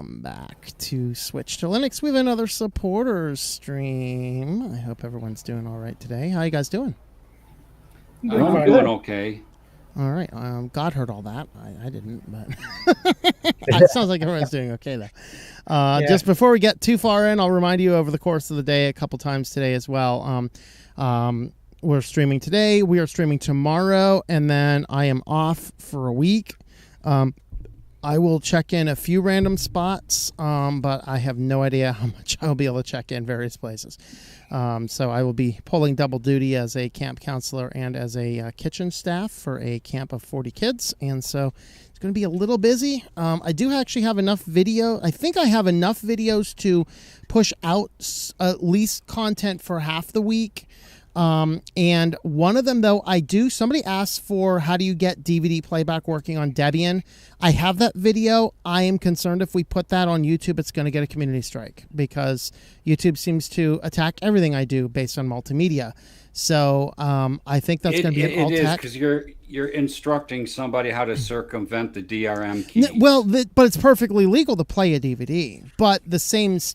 welcome back to Switch to Linux. We have another supporters stream. I hope everyone's doing all right today. How you guys doing? I'm doing okay. All right. God heard all that. I didn't, but it sounds like everyone's doing okay, though. Just before we get too far in, I'll remind you over the course of the day a couple times today as well. We're streaming today. We are streaming tomorrow, and then I am off for a week. I will check in a few random spots, but I have no idea how much I'll be able to check in various places. So I will be pulling double duty as a camp counselor and as a kitchen staff for a camp of 40 kids. And so it's going to be a little busy. I do actually have enough video. I think I have enough videos to push out at least content for half the week. And one of them, though, somebody asked for how do you get DVD playback working on Debian. I have that video. I am concerned if we put that on YouTube, it's going to get a community strike because YouTube seems to attack everything I do based on multimedia. So I think that's going to be an alt tech. Because you're instructing somebody how to circumvent the DRM key. Well, but it's perfectly legal to play a DVD. But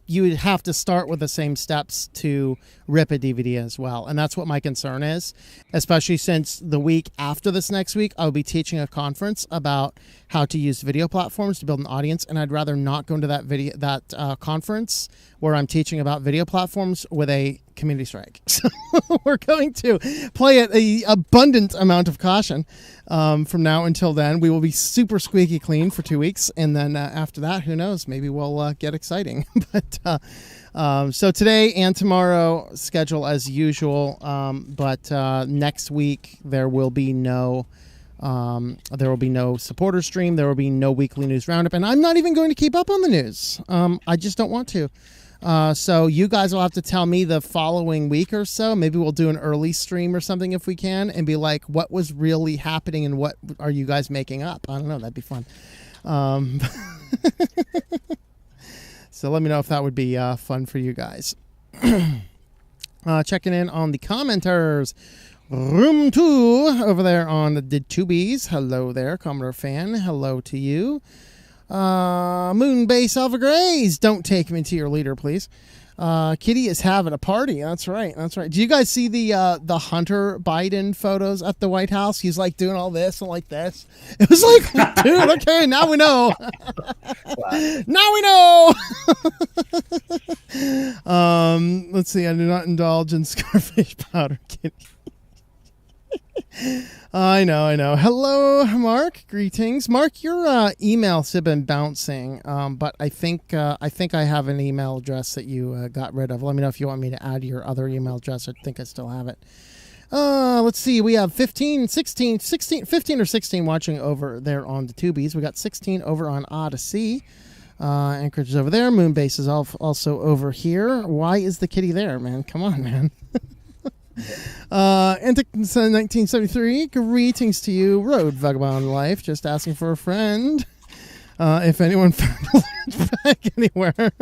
you would have to start with the same steps to rip a DVD as well. And that's what my concern is, especially since the week after this next week, I'll be teaching a conference about how to use video platforms to build an audience. And I'd rather not go into that conference where I'm teaching about video platforms with a community strike. So we're going to play at an abundant amount of caution from now until then. We will be super squeaky clean for 2 weeks. And then after that, who knows? Maybe we'll get exciting. But so today and tomorrow, schedule as usual. But next week, there will be no supporter stream. There will be no weekly news roundup. And I'm not even going to keep up on the news. I just don't want to. So you guys will have to tell me the following week or so. Maybe we'll do an early stream or something if we can and be like, what was really happening and what are you guys making up? I don't know. That'd be fun. So let me know if that would be fun for you guys. Checking in on the commenters. Room 2 over there on the Tubies. Hello there, Commodore fan. Hello to you. Moonbase Alpha Grays, don't take me to your leader, please. Kitty is having a party. That's right. Do you guys see the Hunter Biden photos at the White House? He's like doing all this and like this. It was like, dude, okay, now we know. Now we know. Let's see. I do not indulge in Scarfish powder, Kitty. I know. Hello, Mark. Greetings, Mark. Your emails have been bouncing, but I think I have an email address that you got rid of. Let me know if you want me to add your other email address. I think I still have it. Let's see. We have 15 or 16 watching over there on the Tubies. We got 16 over on Odyssey. Anchorage is over there. Moonbase is also over here. Why is the kitty there, man? Come on, man. Antic 1973, greetings to you, Road Vagabond Life, just asking for a friend. If anyone found a large bag anywhere.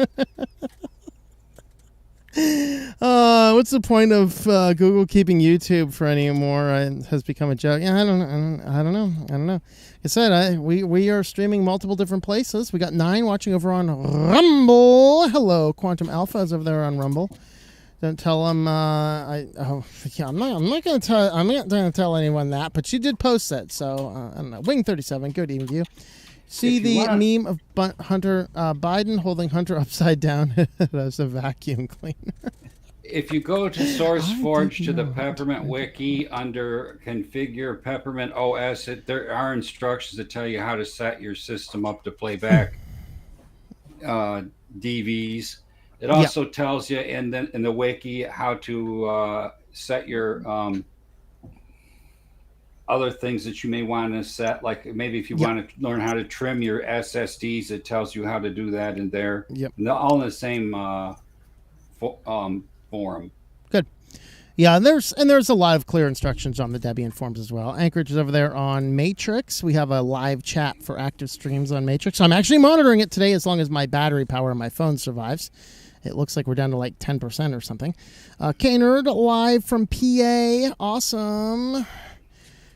What's the point of Google keeping YouTube for anymore? It has become a joke. Yeah, I don't know. Like I said, we are streaming multiple different places. We got 9 watching over on Rumble. Hello, Quantum Alpha is over there on Rumble. Don't tell them. I'm not going to tell anyone that. But you did post that, so I don't know. Wing37, good evening to you. See the meme of Hunter Biden holding Hunter upside down as a vacuum cleaner. If you go to SourceForge to the Peppermint Wiki under Configure Peppermint OS, there are instructions that tell you how to set your system up to play back DVs. It also tells you in the wiki how to set your other things that you may want to set. Like maybe if you want to learn how to trim your SSDs, it tells you how to do that in there. Yep. And they're all in the same forum. Good. Yeah, and there's a lot of clear instructions on the Debian forums as well. Anchorage is over there on Matrix. We have a live chat for active streams on Matrix. I'm actually monitoring it today as long as my battery power on my phone survives. It looks like we're down to like 10% or something. K-Nerd live from PA. Awesome.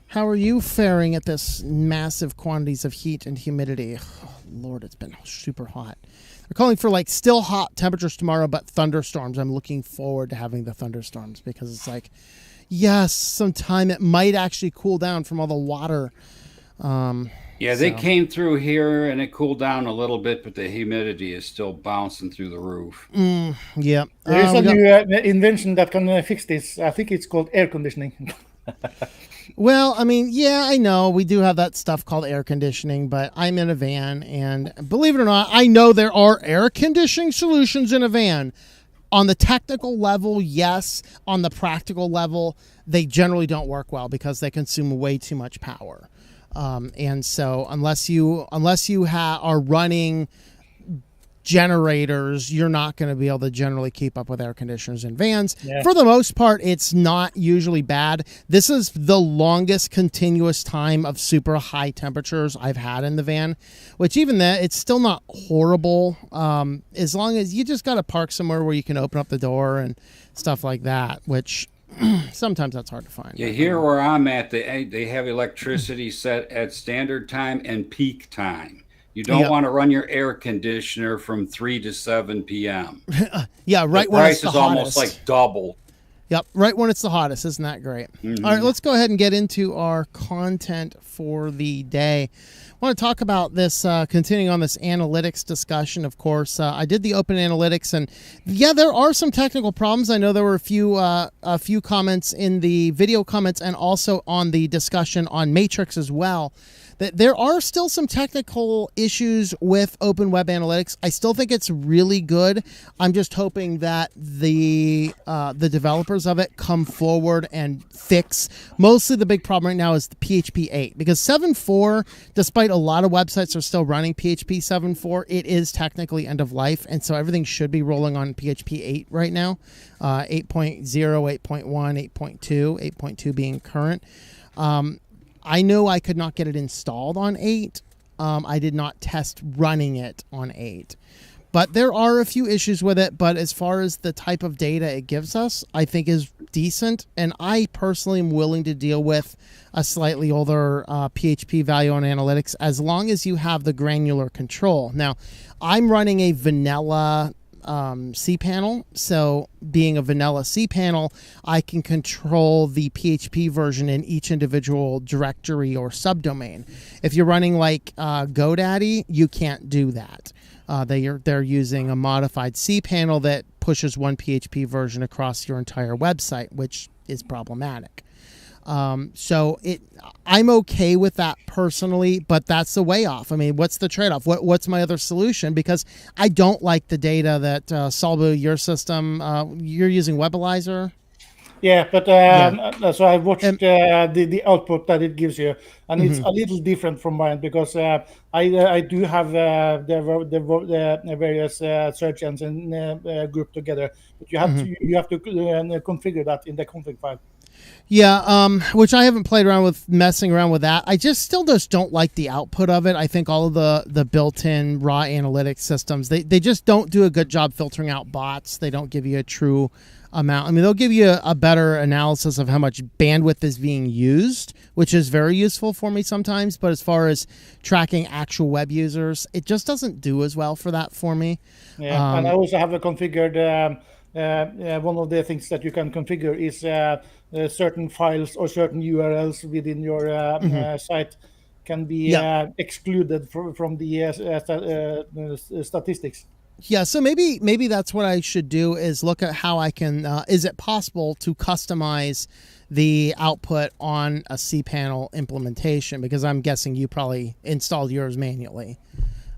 How are you faring at this massive quantities of heat and humidity? Oh, Lord, it's been super hot. They're calling for like still hot temperatures tomorrow, but thunderstorms. I'm looking forward to having the thunderstorms because it's like, yes, sometime it might actually cool down from all the water. They came through here and it cooled down a little bit, but the humidity is still bouncing through the roof. Yeah. There is a new invention that can fix this. I think it's called air conditioning. Well, I mean, yeah, I know we do have that stuff called air conditioning, but I'm in a van, and believe it or not, I know there are air conditioning solutions in a van. On the technical level, yes. On the practical level, they generally don't work well because they consume way too much power. And so unless you are running generators, you're not going to be able to generally keep up with air conditioners in vans. Yeah. For the most part, it's not usually bad. This is the longest continuous time of super high temperatures I've had in the van, which even that, it's still not horrible. As long as you just got to park somewhere where you can open up the door and stuff like that, which sometimes that's hard to find. Yeah, here where I'm at, they have electricity set at standard time and peak time. You don't want to run your air conditioner from 3 to 7 p.m. Yeah, right when it's the hottest. The price is almost like double. Yep, right when it's the hottest. Isn't that great? Mm-hmm. All right, let's go ahead and get into our content for the day. I want to talk about this, continuing on this analytics discussion, of course. I did the open analytics, and yeah, there are some technical problems. I know there were a few comments in the video comments and also on the discussion on Matrix as well. That there are still some technical issues with Open Web Analytics. I still think it's really good. I'm just hoping that the developers of it come forward and fix. Mostly the big problem right now is the PHP 8, because 7.4, despite a lot of websites are still running PHP 7.4, it is technically end of life, and so everything should be rolling on PHP 8 right now. 8.0, 8.1, 8.2, 8.2 being current. I know I could not get it installed on 8. I did not test running it on 8. But there are a few issues with it. But as far as the type of data it gives us, I think is decent. And I personally am willing to deal with a slightly older PHP value on analytics as long as you have the granular control. Now, I'm running a vanilla cPanel. So being a vanilla cPanel, I can control the PHP version in each individual directory or subdomain. If you're running like GoDaddy, you can't do that. They're using a modified cPanel that pushes one PHP version across your entire website, which is problematic. So I'm okay with that personally, but that's the way off. I mean, what's the trade-off? What's my other solution? Because I don't like the data that Salbu, your system, you're using Webalizer. Yeah, but so I watched the output that it gives you, and it's a little different from mine because I do have the various search engine grouped together, but you have to configure that in the config file. Yeah, which I haven't played around with, messing around with that. I just don't like the output of it. I think all of the built-in raw analytics systems, they just don't do a good job filtering out bots. They don't give you a true amount. I mean, they'll give you a better analysis of how much bandwidth is being used, which is very useful for me sometimes. But as far as tracking actual web users, it just doesn't do as well for that for me. Yeah, and I also have a configured. One of the things that you can configure is certain files or certain URLs within your site can be excluded from the statistics. Yeah, so maybe that's what I should do is look at how I can. Is it possible to customize the output on a cPanel implementation? Because I'm guessing you probably installed yours manually.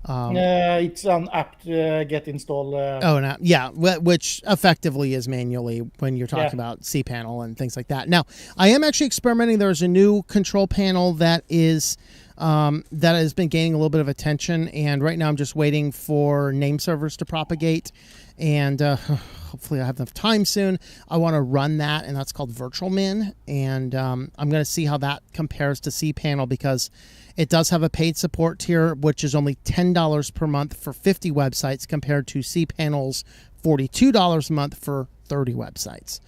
It's an apt get install. An app, yeah, which effectively is manually when you're talking about cPanel and things like that. Now, I am actually experimenting. There's a new control panel that has been gaining a little bit of attention, and right now I'm just waiting for name servers to propagate, and hopefully I have enough time soon. I want to run that, and that's called VirtualMin, and I'm going to see how that compares to cPanel because it does have a paid support tier, which is only $10 per month for 50 websites compared to cPanel's $42 a month for 30 websites.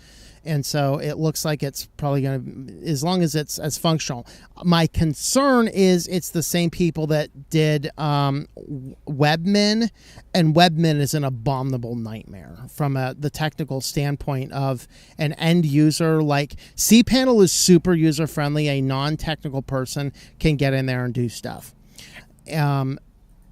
And so it looks like it's probably going to, as long as it's as functional. My concern is it's the same people that did Webmin, and Webmin is an abominable nightmare from the technical standpoint of an end user. Like cPanel is super user friendly. A non-technical person can get in there and do stuff.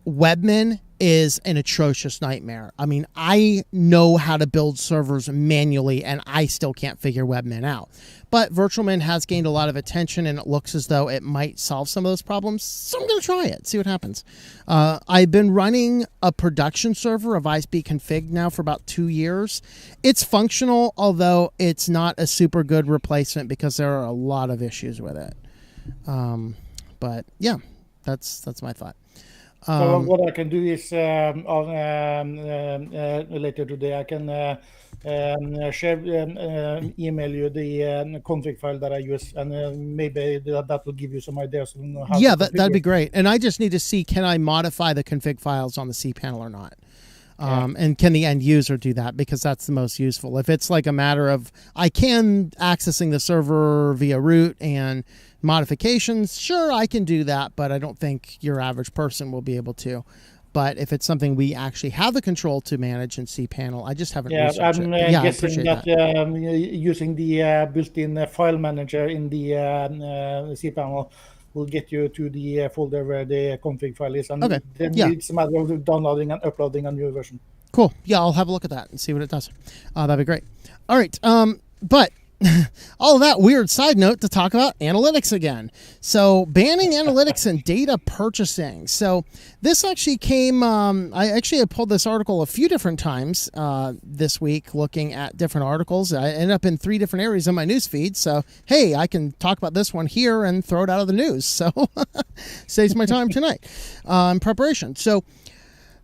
Webmin is an atrocious nightmare. I mean, I know how to build servers manually, and I still can't figure Webmin out. But VirtualMin has gained a lot of attention, and it looks as though it might solve some of those problems. So I'm going to try it, see what happens. I've been running a production server of ISB config now for about 2 years. It's functional, although it's not a super good replacement because there are a lot of issues with it. But yeah, that's my thought. So what I can do is later today I can email you the config file that I use, and maybe that will give you some ideas on how. Yeah, that'd be great. And I just need to see, can I modify the config files on the cPanel or not? And can the end user do that? Because that's the most useful. If it's like a matter of I can accessing the server via root and modifications, sure, I can do that, but I don't think your average person will be able to. But if it's something we actually have the control to manage in cPanel, I just haven't researched it. Yeah, I'm guessing that using the built-in file manager in the cPanel will get you to the folder where the config file is, and then it's a matter of downloading and uploading a new version. Cool. Yeah, I'll have a look at that and see what it does. That'd be great. All right. But all of that weird side note to talk about analytics again. So banning analytics and data purchasing. So this actually came, I actually pulled this article a few different times this week looking at different articles. I ended up in 3 different areas in my news feed. So, hey, I can talk about this one here and throw it out of the news. So saves my time tonight in preparation. So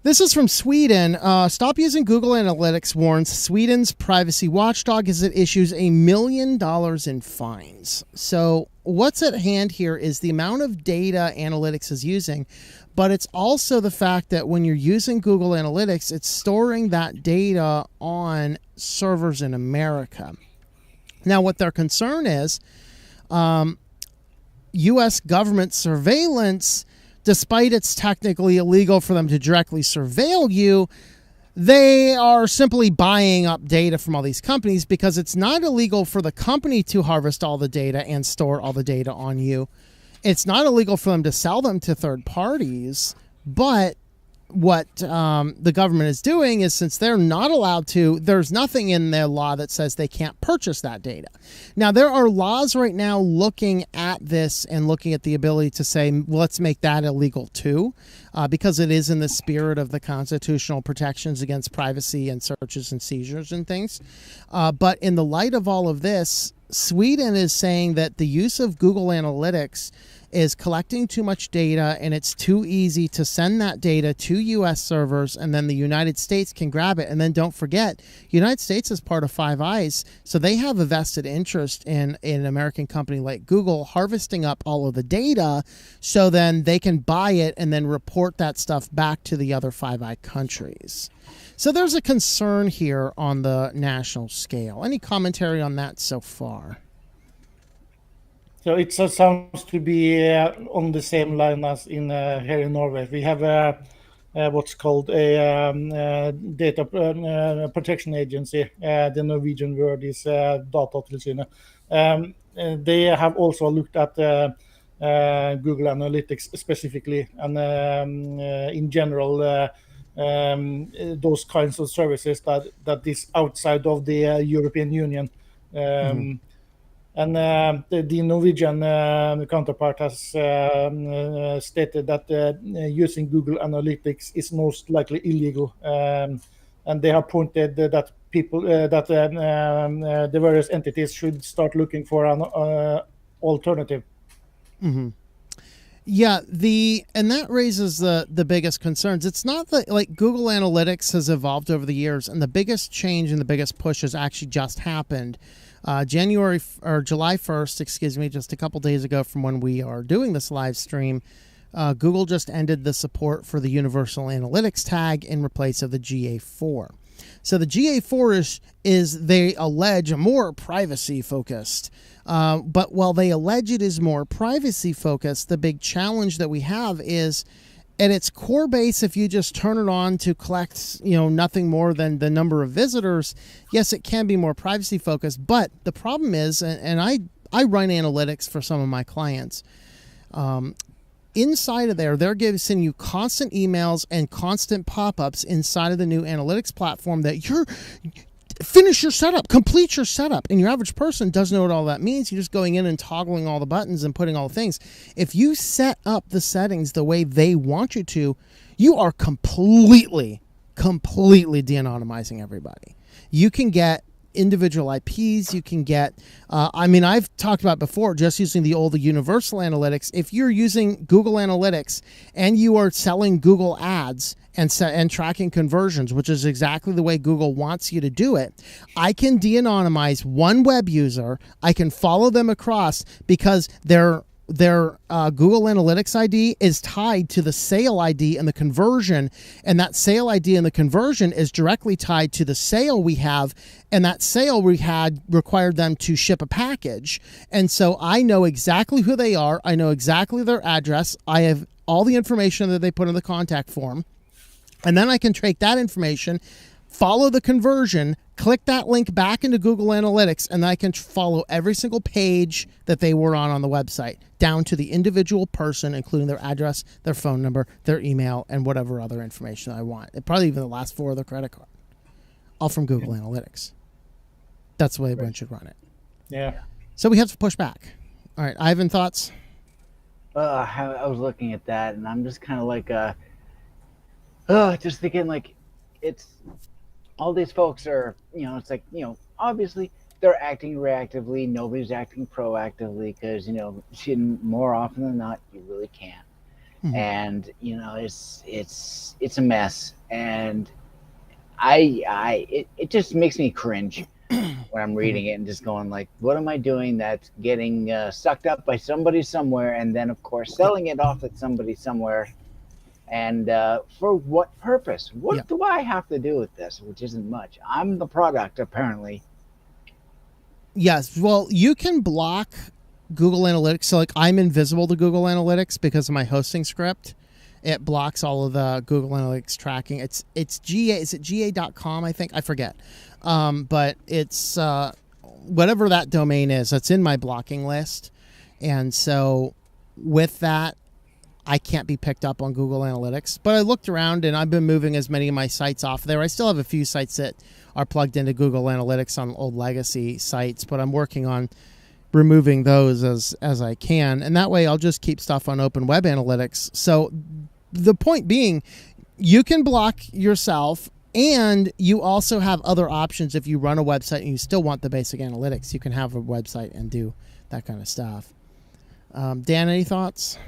this is from Sweden. Stop using Google Analytics, warns Sweden's privacy watchdog as it issues $1 million in fines. So what's at hand here is the amount of data analytics is using, but it's also the fact that when you're using Google Analytics, it's storing that data on servers in America. Now, what their concern is, U.S. government surveillance, despite it's technically illegal for them to directly surveil you, they are simply buying up data from all these companies because it's not illegal for the company to harvest all the data and store all the data on you. It's not illegal for them to sell them to third parties, but what the government is doing is, since they're not allowed to, there's nothing in their law that says they can't purchase that data. Now, there are laws right now looking at this and looking at the ability to say, well, let's make that illegal too, because it is in the spirit of the constitutional protections against privacy and searches and seizures and things. But in the light of all of this, Sweden is saying that the use of Google Analytics is collecting too much data, and it's too easy to send that data to U.S. servers, and then the United States can grab it. And then don't forget, United States is part of Five Eyes, so they have a vested interest in an American company like Google harvesting up all of the data, so then they can buy it and then report that stuff back to the other Five Eye countries. So there's a concern here on the national scale. Any commentary on that so far? So it sounds to be on the same line as in here in Norway. We have what's called a data protection agency. The Norwegian word is Datatilsynet. They have also looked at Google Analytics specifically, and in general, those kinds of services that is outside of the European Union. And the Norwegian counterpart has stated that using Google Analytics is most likely illegal, and they have pointed that people that the various entities should start looking for an alternative. Mm-hmm. Yeah, and that raises the biggest concerns. It's not that like Google Analytics has evolved over the years, and the biggest change and the biggest push has actually just happened. July 1st, just a couple days ago from when we are doing this live stream, Google just ended the support for the Universal Analytics tag in replace of the GA4. So the GA4 is they allege more privacy focused. But while they allege it is more privacy focused, the big challenge that we have is at its core base, if you just turn it on to collect, nothing more than the number of visitors, yes, it can be more privacy focused. But the problem is, and I run analytics for some of my clients, inside of there, they're sending you constant emails and constant pop-ups inside of the new analytics platform that finish your setup, complete your setup. And your average person doesn't know what all that means. You're just going in and toggling all the buttons and putting all the things. If you set up the settings the way they want you to, you are completely de-anonymizing everybody. You can get individual IPs. You can get, I've talked about before, just using the old universal analytics. If you're using Google Analytics and you are selling Google ads and tracking conversions, which is exactly the way Google wants you to do it, I can de-anonymize one web user. I can follow them across because their Google Analytics ID is tied to the sale ID and the conversion, and that sale ID and the conversion is directly tied to the sale we have, and that sale we had required them to ship a package. And so I know exactly who they are. I know exactly their address. I have all the information that they put in the contact form. And then I can take that information, follow the conversion, click that link back into Google Analytics, and I can follow every single page that they were on the website, down to the individual person, including their address, their phone number, their email, and whatever other information I want. Probably even the last four of their credit card. All from Google Analytics. That's the way everyone should run it. Yeah. So we have to push back. All right, Ivan, thoughts? I was looking at that, and I'm just kind of like, just thinking like, it's all these folks are, it's like, obviously they're acting reactively. Nobody's acting proactively because, more often than not, you really can't. Mm-hmm. And, it's a mess. And it just makes me cringe when I'm reading it and just going like, what am I doing that's getting sucked up by somebody somewhere, and then of course selling it off at somebody somewhere. And for what purpose? What do I have to do with this? Which isn't much. I'm the product, apparently. Yes. Well, you can block Google Analytics. So, like, I'm invisible to Google Analytics because of my hosting script. It blocks all of the Google Analytics tracking. It's GA. Is it GA.com? I think. I forget. But it's whatever that domain is. That's in my blocking list. And so, with that, I can't be picked up on Google Analytics. But I looked around, and I've been moving as many of my sites off there. I still have a few sites that are plugged into Google Analytics on old legacy sites, but I'm working on removing those as I can. And that way I'll just keep stuff on Open Web Analytics. So the point being, you can block yourself, and you also have other options. If you run a website and you still want the basic analytics, you can have a website and do that kind of stuff. Dan, any thoughts?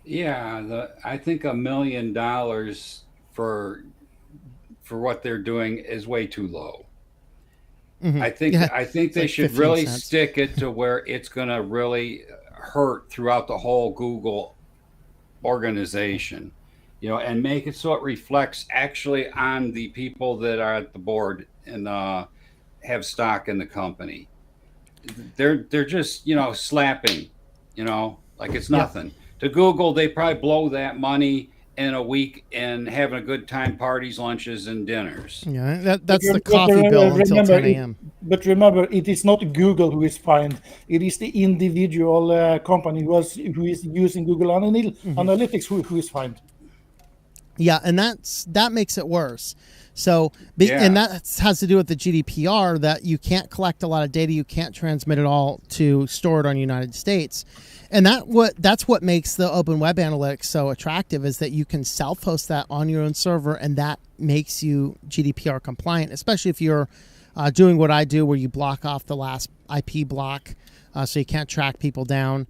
Yeah, I think $1 million for what they're doing is way too low. Mm-hmm. I think they should really stick it to where it's going to really hurt throughout the whole Google organization, and make it so it reflects actually on the people that are at the board and have stock in the company. They're just slapping, like it's nothing. To Google, they probably blow that money in a week and having a good time, parties, lunches, and dinners. Yeah, that's the coffee bill until 10 a.m. But remember, it is not Google who is fined. It is the individual company who is using Google Analytics who is fined. Yeah, and that makes it worse. So, and that has to do with the GDPR, that you can't collect a lot of data, you can't transmit it all to store it on United States. And that's what makes the Open Web Analytics so attractive, is that you can self-host that on your own server, and that makes you GDPR compliant, especially if you're doing what I do, where you block off the last IP block, so you can't track people down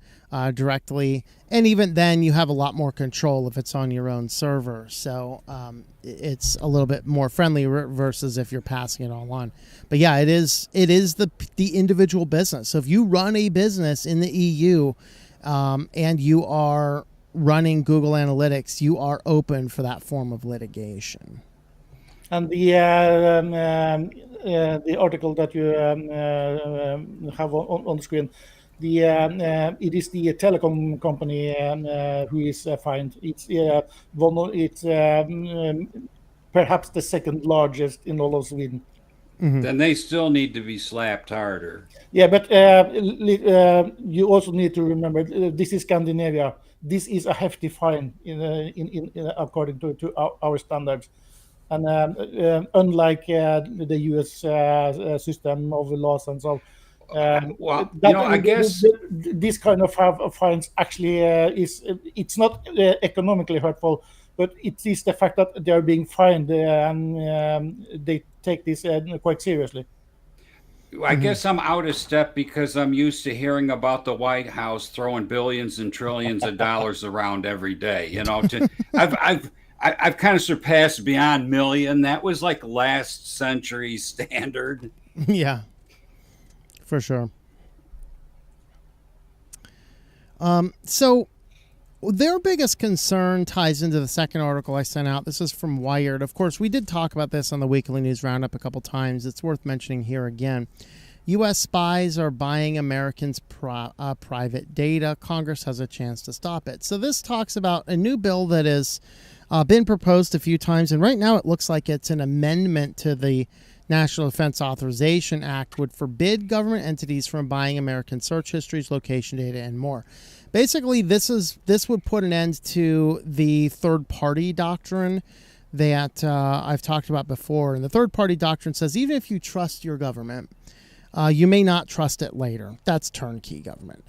directly. And even then, you have a lot more control if it's on your own server. So it's a little bit more friendly versus if you're passing it all on. But yeah, it is the individual business. So if you run a business in the EU, and you are running Google Analytics, you are open for that form of litigation. And the article that you have on the screen, it is the telecom company who is fined. It's perhaps the second largest in all of Sweden. Mm-hmm. Then they still need to be slapped harder. Yeah, but you also need to remember this is Scandinavia. This is a hefty fine in according to our standards. And unlike the U.S. system of laws and so, I guess this kind of fines actually it's not economically hurtful, but it is the fact that they are being fined and they take this quite seriously. I guess I'm out of step because I'm used to hearing about the White House throwing billions and trillions of dollars around every day. I've kind of surpassed beyond million. That was like last century standard. Yeah, for sure. So their biggest concern ties into the second article I sent out. This is from Wired. Of course, we did talk about this on the Weekly News Roundup a couple times. It's worth mentioning here again. U.S. spies are buying Americans' private data. Congress has a chance to stop it. So this talks about a new bill that has been proposed a few times, and right now it looks like it's an amendment to the National Defense Authorization Act would forbid government entities from buying American search histories, location data, and more. Basically, this would put an end to the third-party doctrine that I've talked about before. And the third-party doctrine says even if you trust your government, you may not trust it later. That's turnkey government.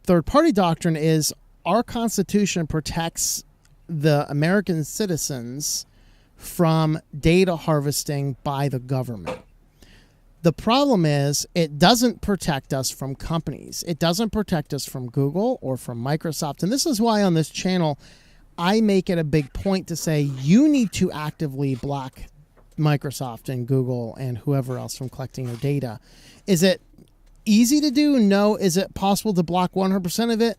Third-party doctrine is our Constitution protects the American citizens from data harvesting by the government. The problem is it doesn't protect us from companies. It doesn't protect us from Google or from Microsoft. And this is why on this channel, I make it a big point to say you need to actively block Microsoft and Google and whoever else from collecting your data. Is it easy to do? No. Is it possible to block 100% of it?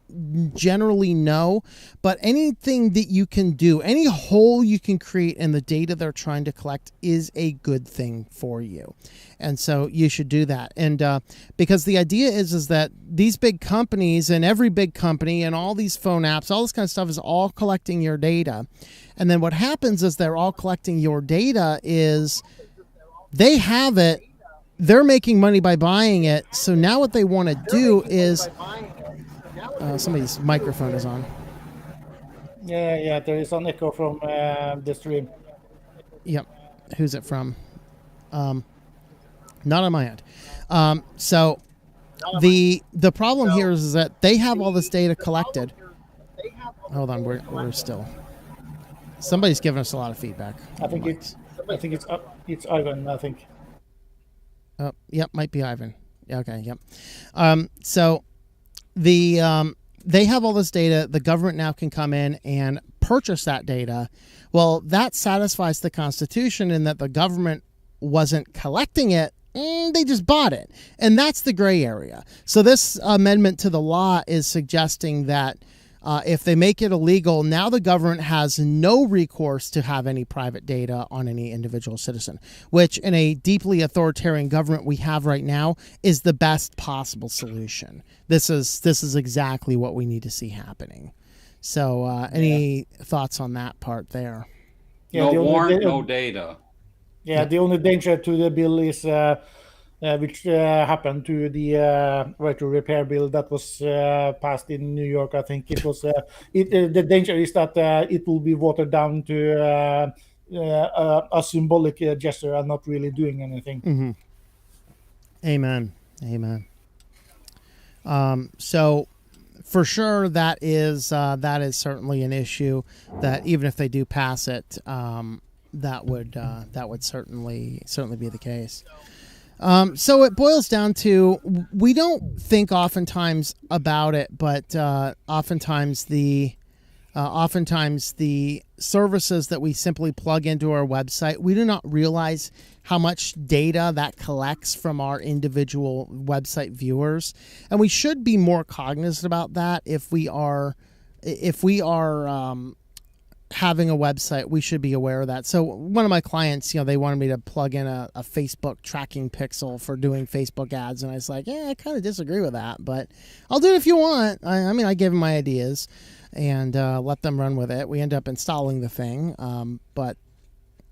Generally, no. But anything that you can do, any hole you can create in the data they're trying to collect is a good thing for you. And so you should do that. And because the idea is that these big companies and every big company and all these phone apps, all this kind of stuff is all collecting your data. And then what happens is they're all collecting your data is they have it. They're making money by buying it. So now what they want to do is somebody's microphone is on. Yeah, there is an echo from the stream. Yep. Who's it from? Not on my end. So the problem here is that they have all this data collected. Hold on, we're still. Somebody's giving us a lot of feedback. I think it's Ivan. I think. Oh, yep, might be Ivan. Okay, yep. So they have all this data. The government now can come in and purchase that data. Well, that satisfies the Constitution in that the government wasn't collecting it. They just bought it. And that's the gray area. So this amendment to the law is suggesting that if they make it illegal, now the government has no recourse to have any private data on any individual citizen, which in a deeply authoritarian government we have right now is the best possible solution. This is exactly what we need to see happening. So any thoughts on that part there? No warrant, no data. Yeah, the only danger to the bill is which happened to the right to repair bill that was passed in New York. I think it was. The danger is that it will be watered down to a symbolic gesture and not really doing anything. Mm-hmm. Amen. So for sure, that is certainly an issue that even if they do pass it, that would certainly be the case. So it boils down to we don't think oftentimes about it, but oftentimes the services that we simply plug into our website, we do not realize how much data that collects from our individual website viewers, and we should be more cognizant about that if we are having a website, we should be aware of that. So one of my clients, they wanted me to plug in a Facebook tracking pixel for doing Facebook ads. And I was like, I kind of disagree with that, but I'll do it if you want. I gave them my ideas and let them run with it. We end up installing the thing. But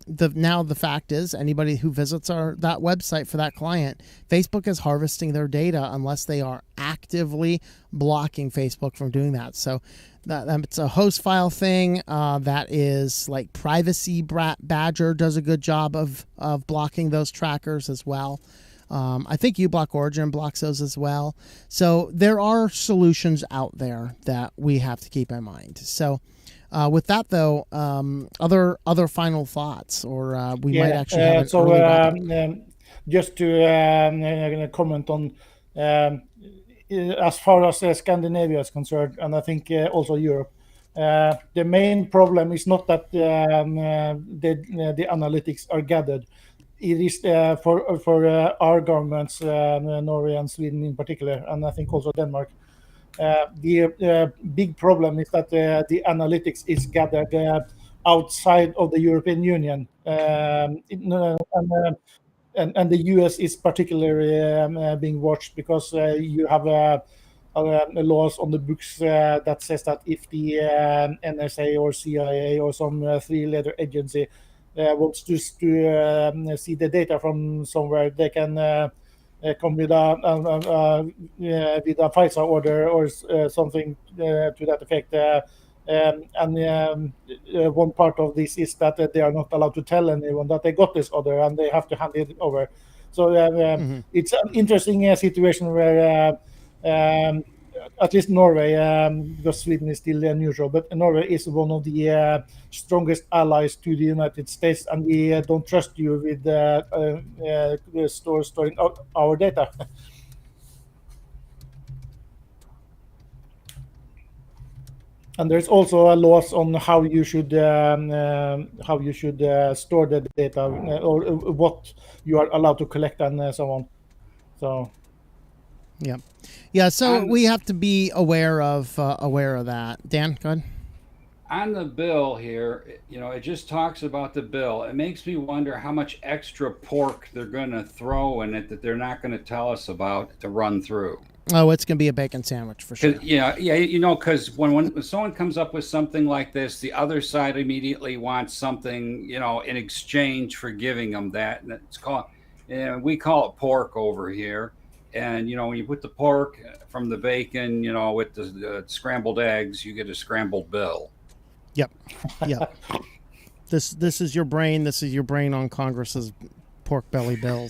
the fact is, anybody who visits that website for that client, Facebook is harvesting their data unless they are actively blocking Facebook from doing that. So it's a host file thing that is like Privacy Badger does a good job of blocking those trackers as well. I think uBlock Origin blocks those as well. So there are solutions out there that we have to keep in mind. So with that, though, other final thoughts, or we might actually have an early wrap-up. Just to comment on as far as Scandinavia is concerned, and I think also Europe, the main problem is not that the analytics are gathered. It is for our governments, Norway and Sweden in particular, and I think also Denmark. The big problem is that the analytics is gathered outside of the European Union, and the US is particularly being watched because you have laws on the books that says that if the NSA or CIA or some three-letter agency wants to see the data from somewhere, they can come with a FISA order or something to that effect. One part of this is that they are not allowed to tell anyone that they got this order, and they have to hand it over. So it's an interesting situation where at least Norway, because Sweden is still neutral, but Norway is one of the strongest allies to the United States, and we don't trust you with storing our data. And there's also laws on how you should store the data, or what you are allowed to collect, and so on. So, yeah. So we have to be aware of that. Dan, go ahead. On the bill here, it just talks about the bill. It makes me wonder how much extra pork they're going to throw in it that they're not going to tell us about to run through. Oh, it's going to be a bacon sandwich for sure. Because when someone comes up with something like this, the other side immediately wants something, in exchange for giving them that. And it's called, we call it pork over here. And, when you put the pork from the bacon, with the scrambled eggs, you get a scrambled bill. Yep. This is your brain. This is your brain on Congress's pork belly bills.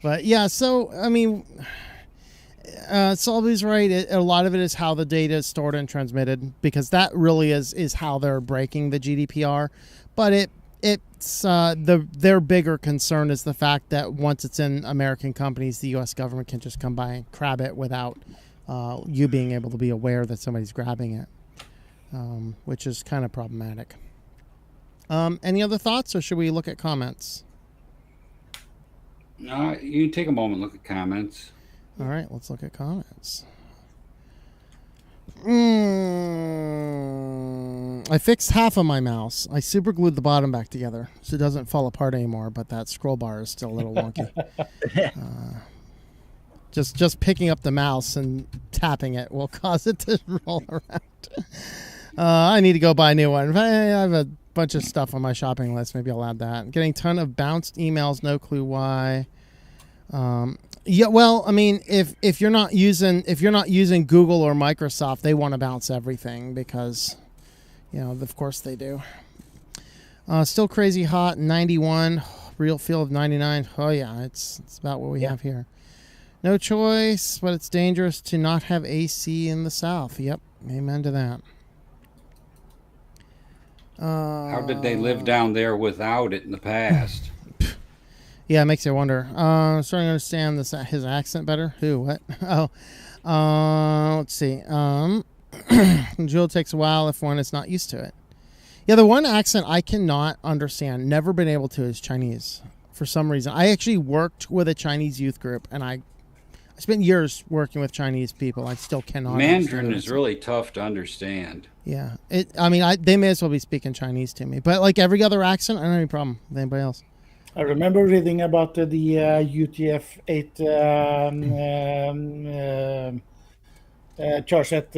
But yeah, so I mean, Solvy's right. A lot of it is how the data is stored and transmitted, because that really is how they're breaking the GDPR. But it's their bigger concern is the fact that once it's in American companies, the U.S. government can just come by and grab it without you being able to be aware that somebody's grabbing it, which is kind of problematic. Any other thoughts, or should we look at comments? You can take a moment, look at comments. All right, let's look at comments. I fixed half of my mouse. I super glued the bottom back together so it doesn't fall apart anymore, but that scroll bar is still a little wonky. Just picking up the mouse and tapping it will cause it to roll around. I need to go buy a new one. I have a bunch of stuff on my shopping list. Maybe I'll add that. Getting a ton of bounced emails. No clue why. Yeah, well, I mean, if you're not using Google or Microsoft, they want to bounce everything because, of course they do. Still crazy hot, 91. Real feel of 99. Oh yeah, it's about what we have here. No choice, but it's dangerous to not have AC in the South. Yep, amen to that. How did they live down there without it in the past? Yeah, it makes you wonder. Starting to understand his accent better. Who? What? Oh, let's see. Jewel takes a while if one is not used to it. Yeah, the one accent I cannot understand, never been able to, is Chinese for some reason. I actually worked with a Chinese youth group, and I I spent years working with Chinese people. I still cannot. Mandarin is really tough to understand. Yeah, they may as well be speaking Chinese to me. But like every other accent, I don't have any problem with anybody else. I remember reading about the UTF-8 charge set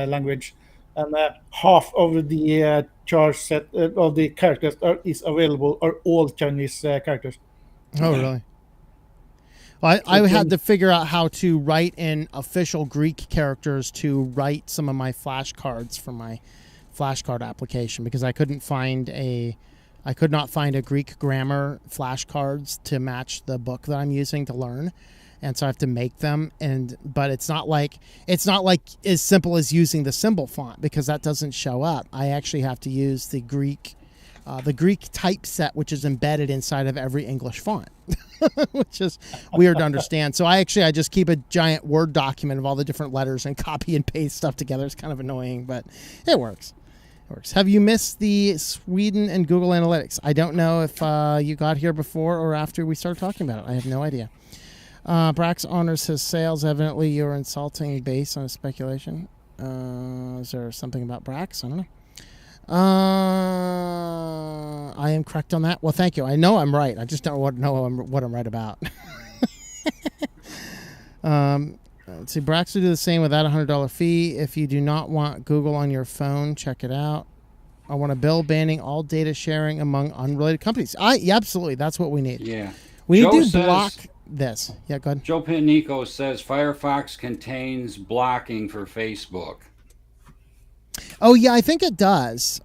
language, and half of the charge set of the characters is available are all Chinese characters. Oh, really? Well, I had to figure out how to write in official Greek characters to write some of my flashcards for my flashcard application because I could not find a Greek grammar flashcards to match the book that I'm using to learn, and so I have to make them. But it's not like as simple as using the symbol font because that doesn't show up. I actually have to use the Greek typeset, which is embedded inside of every English font, which is weird to understand. So I just keep a giant Word document of all the different letters and copy and paste stuff together. It's kind of annoying, but it works. Have you missed the Sweden and Google Analytics? I don't know if you got here before or after we started talking about it. I have no idea. Brax honors his sales. Evidently, you're insulting based on speculation. Is there something about Brax? I don't know. I am correct on that. Well, thank you. I know I'm right. I just don't know what I'm right about. Let's see. Brax will do the same without $100 fee. If you do not want Google on your phone, check it out. I want a bill banning all data sharing among unrelated companies. Yeah, absolutely. That's what we need. Yeah. We need to block this. Yeah, go ahead. Joe Pitnico says Firefox contains blocking for Facebook. Oh, yeah, I think it does.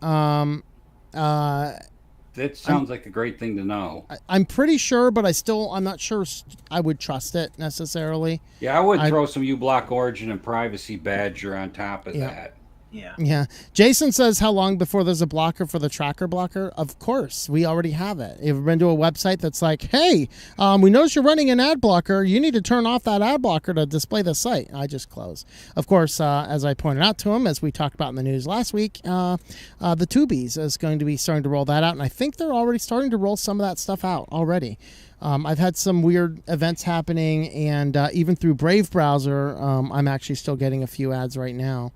That sounds like a great thing to know. I'm pretty sure, but I'm not sure I would trust it necessarily. Yeah, I would throw some uBlock Origin and Privacy Badger on top of that. Yeah. Jason says, how long before there's a blocker for the tracker blocker? Of course, we already have it. If you've been to a website that's like, hey, we notice you're running an ad blocker. You need to turn off that ad blocker to display the site. I just close. Of course, as I pointed out to him, as we talked about in the news last week, the Tubies is going to be starting to roll that out. And I think they're already starting to roll some of that stuff out already. I've had some weird events happening, and even through Brave browser, I'm actually still getting a few ads right now.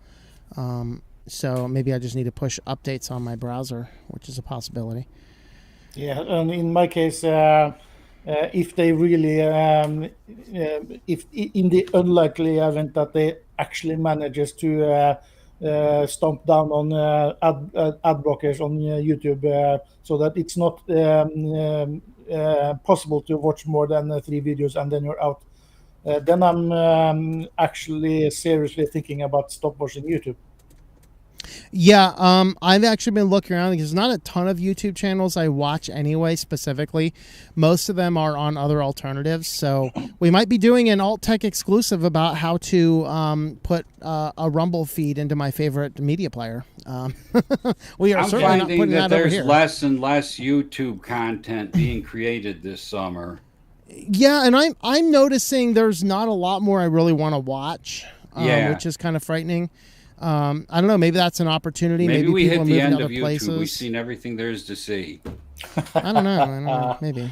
So maybe I just need to push updates on my browser, which is a possibility. Yeah, and in my case, if they really, if in the unlikely event that they actually manages to stomp down on ad blockers on YouTube, so that it's not possible to watch more than 3 videos and then you're out. Then I'm actually seriously thinking about stop watching YouTube. Yeah, I've actually been looking around because there's not a ton of YouTube channels I watch anyway, specifically. Most of them are on other alternatives. So we might be doing an alt tech exclusive about how to put a Rumble feed into my favorite media player. We are certainly not putting that over here. There's less and less YouTube content being created this summer. Yeah, and I'm noticing there's not a lot more I really want to watch, which is kind of frightening. I don't know. Maybe that's an opportunity. Maybe we people hit the end of YouTube. Places. We've seen everything there is to see. I don't know. Maybe.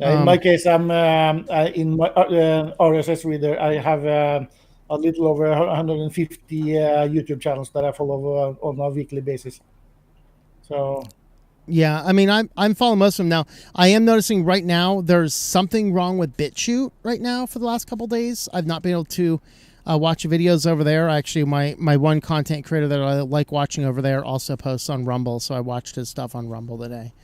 In my case, I'm in my RSS reader. I have a little over 150 YouTube channels that I follow on a weekly basis. So. Yeah, I mean, I'm following most of them now. I am noticing right now there's something wrong with BitChute right now for the last couple of days. I've not been able to watch videos over there. Actually, my one content creator that I like watching over there also posts on Rumble, so I watched his stuff on Rumble today.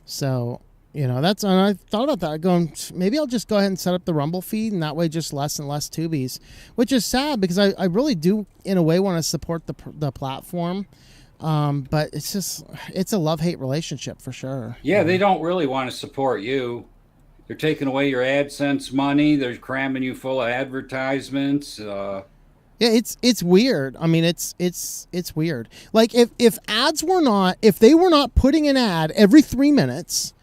So, and I thought about that, going, maybe I'll just go ahead and set up the Rumble feed, and that way just less and less Tubies, which is sad because I really do, in a way, want to support the platform. But it's a love-hate relationship for sure. Yeah, they don't really want to support you. They're taking away your AdSense money. They're cramming you full of advertisements. Yeah, it's weird. I mean, it's weird. Like if they were not putting an ad every 3 minutes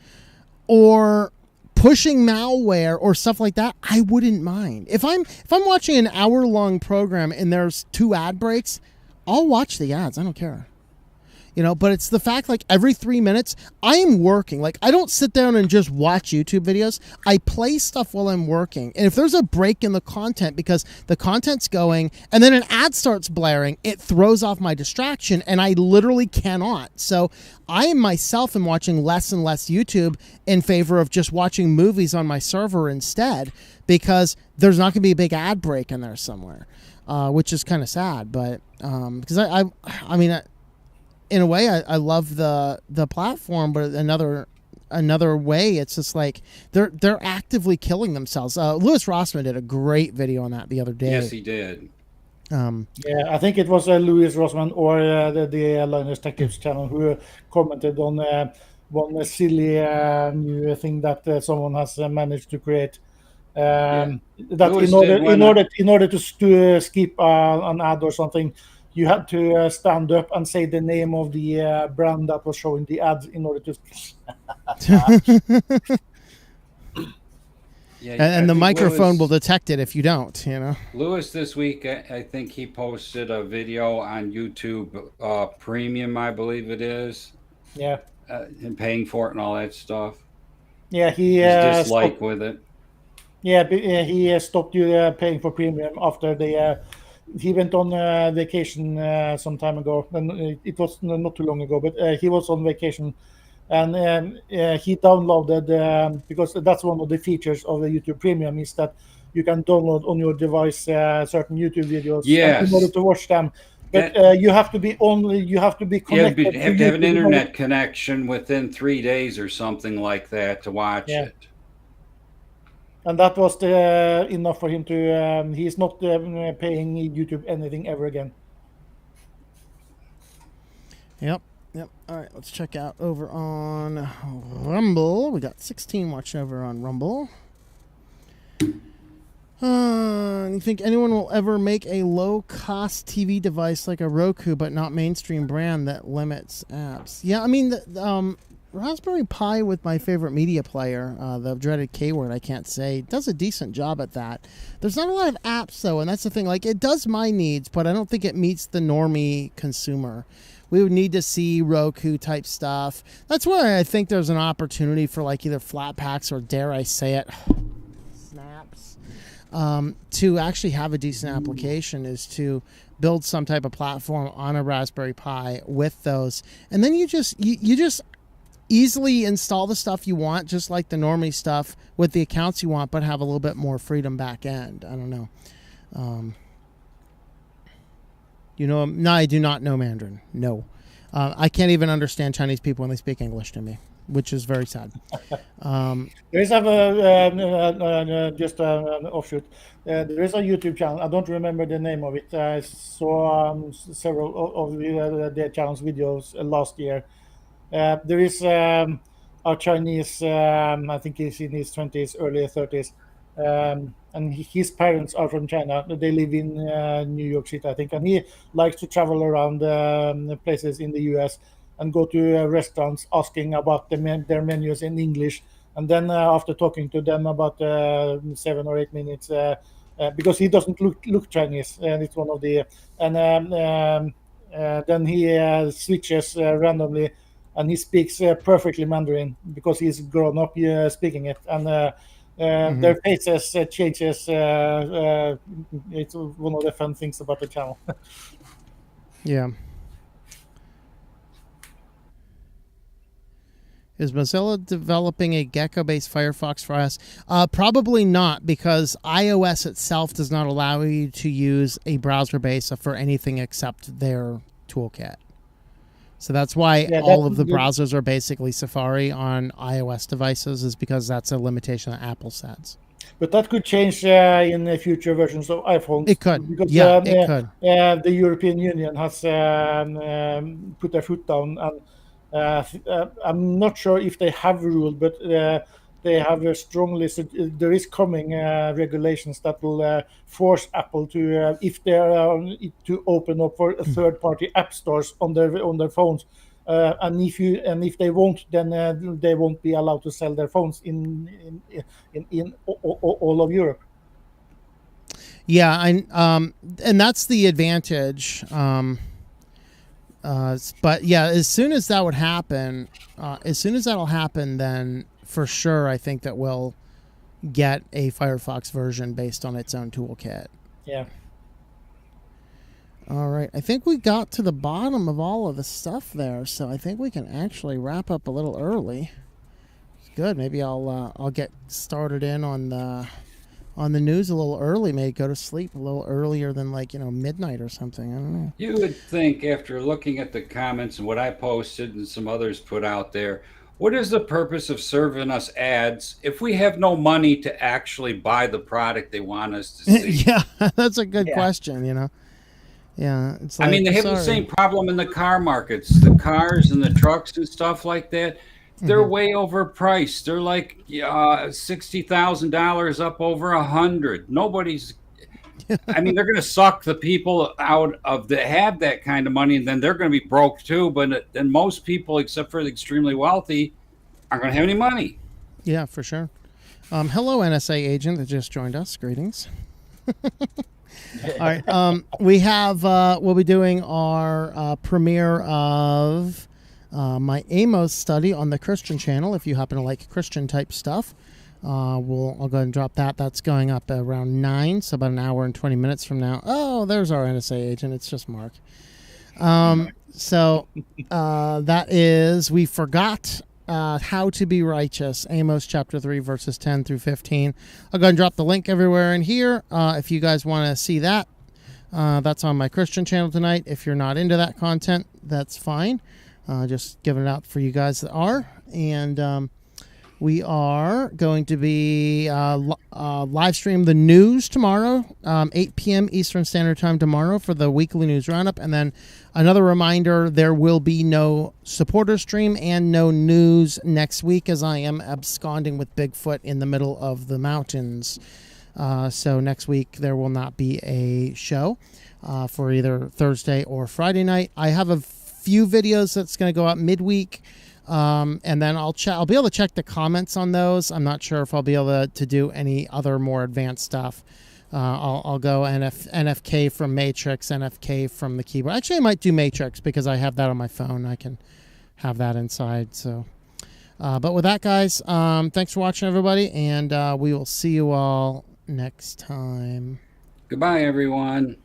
or pushing malware or stuff like that, I wouldn't mind. If I'm watching an hour-long program and there's 2 ad breaks, I'll watch the ads. I don't care. but it's the fact, like, every 3 minutes I am working. Like, I don't sit down and just watch YouTube videos. I play stuff while I'm working. And if there's a break in the content because the content's going and then an ad starts blaring, it throws off my distraction and I literally cannot. So I myself am watching less and less YouTube in favor of just watching movies on my server instead, because there's not going to be a big ad break in there somewhere, which is kind of sad. But because I mean, in a way, I love the platform, but another way, it's just like they're actively killing themselves. Louis Rossmann did a great video on that the other day. Yes, he did. Yeah, I think it was Louis Rossmann or the Linus Tech Tips channel who commented on one silly new thing that someone has managed to create. That in order to skip an ad or something, you had to stand up and say the name of the brand that was showing the ads in order to. Yeah, and the microphone will detect it if you don't, Lewis this week, I think he posted a video on YouTube Premium, I believe it is. Yeah. And paying for it and all that stuff. Yeah, he's dislike with it. Yeah, he stopped paying for Premium after he went on vacation some time ago. And it was not too long ago, but he was on vacation. And he downloaded, because that's one of the features of the YouTube Premium, is that you can download on your device certain YouTube videos in order to watch them. But you have to be connected. You have to have an internet connection within 3 days or something like that to watch it. And that was enough for him to. He's not paying YouTube anything ever again. Yep. All right, let's check out over on Rumble. We got 16 watching over on Rumble. You think anyone will ever make a low-cost TV device like a Roku, but not mainstream brand that limits apps? Yeah, I mean, the Raspberry Pi with my favorite media player, the dreaded K-word I can't say, does a decent job at that. There's not a lot of apps, though, and that's the thing. Like, it does my needs, but I don't think it meets the normie consumer. We would need to see Roku type stuff. That's where I think there's an opportunity for like either flat packs or, dare I say it, snaps, to actually have a decent application, is to build some type of platform on a Raspberry Pi with those. And then you just easily install the stuff you want, just like the normie stuff with the accounts you want, but have a little bit more freedom back end. I don't know. No, I do not know Mandarin. No. I can't even understand Chinese people when they speak English to me, which is very sad. There is just an offshoot. There is a YouTube channel. I don't remember the name of it. I saw several of their channel's videos last year. There is a Chinese, I think he's in his 20s, early 30s. And his parents are from China. They live in New York City, I think. And he likes to travel around places in the U.S. and go to restaurants asking about their menus in English. And then after talking to them about 7 or 8 minutes, because he doesn't look Chinese, and it's one of the... And then he switches randomly, and he speaks perfectly Mandarin because he's grown up speaking it. And their faces changes. It's one of the fun things about the channel. Yeah. Is Mozilla developing a Gecko-based Firefox for iOS? Probably not, because iOS itself does not allow you to use a browser base for anything except their toolkit. So that's why all of the browsers are basically Safari on iOS devices, is because that's a limitation that Apple sets. But that could change in the future versions of iPhone. It could. Because, it could. The European Union has put their foot down. And I'm not sure if they have ruled, but they have strongly. There is coming regulations that will force Apple to, if they are to open up for third-party app stores on their phones, and if they won't, then they won't be allowed to sell their phones in all of Europe. Yeah, and that's the advantage. But yeah, as soon as that would happen, that'll happen, then for sure I think that we'll get a Firefox version based on its own toolkit. Yeah. All right. I think we got to the bottom of all of the stuff there, so I think we can actually wrap up a little early. Good. Maybe I'll get started in on the news a little early. Maybe go to sleep a little earlier than midnight or something. I don't know. You would think, after looking at the comments and what I posted and some others put out there, what is the purpose of serving us ads if we have no money to actually buy the product they want us to see? Yeah, that's a good question. Yeah, it's like, I mean, they have the same problem in the car markets. The cars and the trucks and stuff like that, they're way overpriced. They're like $60,000 up over $100,000. Nobody's. I mean, they're going to suck the people out of that have that kind of money, and then they're going to be broke too. But then most people, except for the extremely wealthy, aren't going to have any money. Yeah, for sure. Hello, NSA agent that just joined us. Greetings. All right. We'll be doing our premiere of my Amos study on the Christian channel. If you happen to like Christian type stuff, I'll go ahead and drop that. That's going up around 9, so about an hour and 20 minutes from now. Oh, there's our NSA agent. It's just Mark. So that is, we forgot how to be righteous, Amos chapter 3, verses 10 through 15. I'll go ahead and drop the link everywhere in here. If you guys want to see that, that's on my Christian channel tonight. If you're not into that content, that's fine. Just giving it out for you guys that are. And we are going to be live stream the news tomorrow, 8 p.m. Eastern Standard Time tomorrow for the weekly news roundup. And then another reminder, there will be no supporter stream and no news next week, as I am absconding with Bigfoot in the middle of the mountains. So next week there will not be a show for either Thursday or Friday night. I have a few videos that's going to go out midweek. And then I'll be able to check the comments on those. I'm not sure if I'll be able to do any other more advanced stuff. I'll go NFK from Matrix, NFK from the keyboard. Actually, I might do Matrix because I have that on my phone. I can have that inside. So, but with that, guys, thanks for watching, everybody, and we will see you all next time. Goodbye, everyone.